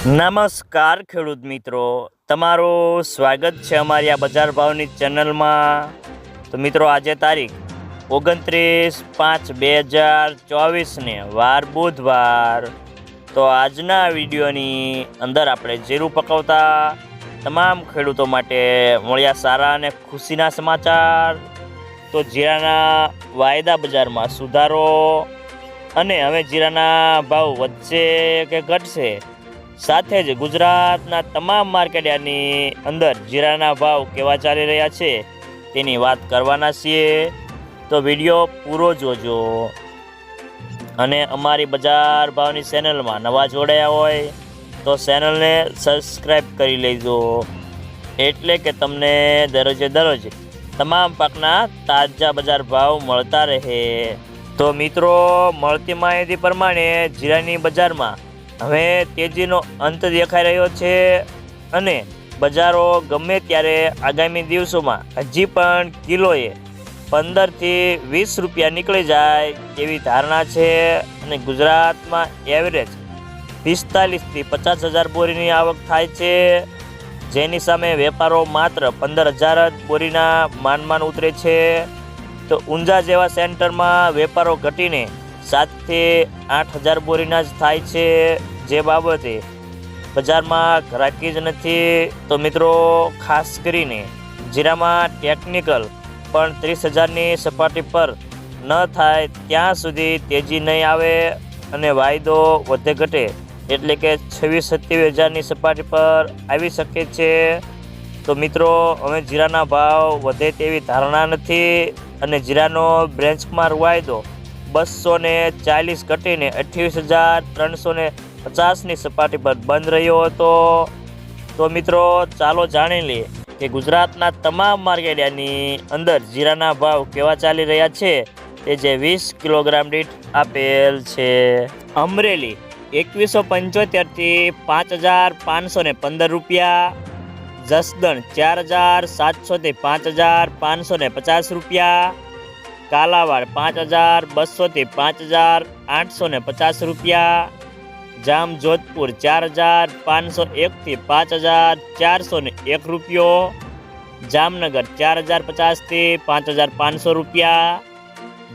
નમસ્કાર ખેડૂત મિત્રો, તમારું સ્વાગત છે અમારી આ બજાર ભાવની ચેનલમાં। તો મિત્રો, આજે તારીખ 29/5/2024 વાર બુધવાર। તો આજના વિડીયોની અંદર આપણે જીરું પકવતા તમામ ખેડૂતો માટે મળ્યા સારા અને ખુશીના સમાચાર। તો જીરાના વાયદા બજારમાં સુધારો અને હવે જીરાના ભાવ વધશે કે ઘટશે, સાથે જ ગુજરાતના તમામ માર્કેટયાર્ડની અંદર જીરાના ભાવ કેવા ચાલી રહ્યા છે તેની વાત કરવાના છીએ। તો વિડીયો પૂરો જોજો અને અમારી બજાર ભાવની ચેનલમાં નવા જોડાયા હોય તો ચેનલને સબસ્ક્રાઈબ કરી લેજો, એટલે કે તમને દરરોજે દરરોજ તમામ પાકના તાજા બજાર ભાવ મળતા રહે। તો મિત્રો, મળતી માહિતી પ્રમાણે જીરાની બજારમાં હવે તેજીનો અંત દેખાઈ રહ્યો છે અને બજારો ગમે ત્યારે આગામી દિવસોમાં હજી પણ કિલોએ 15 થી 20 રૂપિયા નીકળી જાય તેવી ધારણા છે અને ગુજરાતમાં એવરેજ 45 થી 50 હજાર બોરીની આવક થાય છે, જેની સામે વેપારો માત્ર 15,000 જ બોરીના માનમાં ઉતરે છે। તો ઊંઝા જેવા સેન્ટરમાં વેપારો ઘટીને 7 થી 8 હજાર બોરીના જ થાય છે, જે બાબતે બજારમાં ઘરાકી જ નથી। તો મિત્રો, ખાસ કરીને જીરામાં ટેકનિકલ પણ 30,000ની સપાટી પર ન થાય ત્યાં સુધી તેજી નહીં આવે અને વાયદો વધે ઘટે એટલે કે 26-27 હજારની સપાટી પર આવી શકે છે। તો મિત્રો, હવે જીરાના ભાવ વધે તેવી ધારણા નથી અને જીરાનો બેન્ચમાર્ક વાયદો 240 ઘટીને 28,350ની સપાટી પર બંધ રહ્યો હતો। તો મિત્રો, ચાલો જાણી લઈએ કે ગુજરાતના તમામ માર્કેટયાર્ડની અંદર જીરાના ભાવ કેવા ચાલી રહ્યા છે તે જે 20 કિલોગ્રામ દીઠ આપેલ છે। અમરેલી 2175 થી 5,515 રૂપિયા, જસદણ 4,700 થી 5,550 રૂપિયા, કાલાવાડ 5,200 થી 5,850 રૂપિયા, જામજોધપુર 4,501 થી 5,401 રૂપિયો, જામનગર 4,050 થી 5,500 રૂપિયા,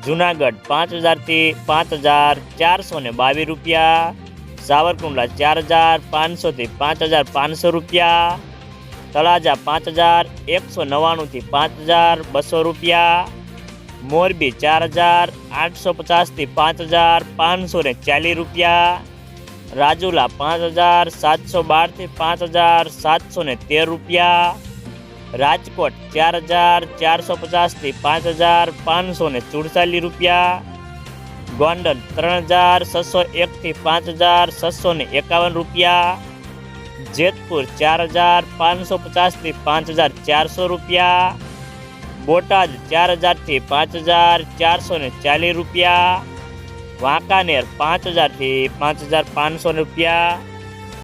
જુનાગઢ 5,000 થી 5,422 રૂપિયા, સાવરકુંડલા 4,500 થી 5,500 રૂપિયા, તળાજા 5,199 થી 5,200 રૂપિયા, મોરબી 4,850 થી 5,540 રૂપિયા, રાજુલા 5,712 થી 5,713 રૂપિયા, રાજકોટ 4,450 થી 5,547 રૂપિયા, ગોંડલ 3,601 થી 5,651 રૂપિયા, જેતપુર 4,550 થી 5,400 રૂપિયા, બોટાદ 4,000 થી 5,440 રૂપિયા, વાંકાનેર 5,000 થી 5,500 રૂપિયા,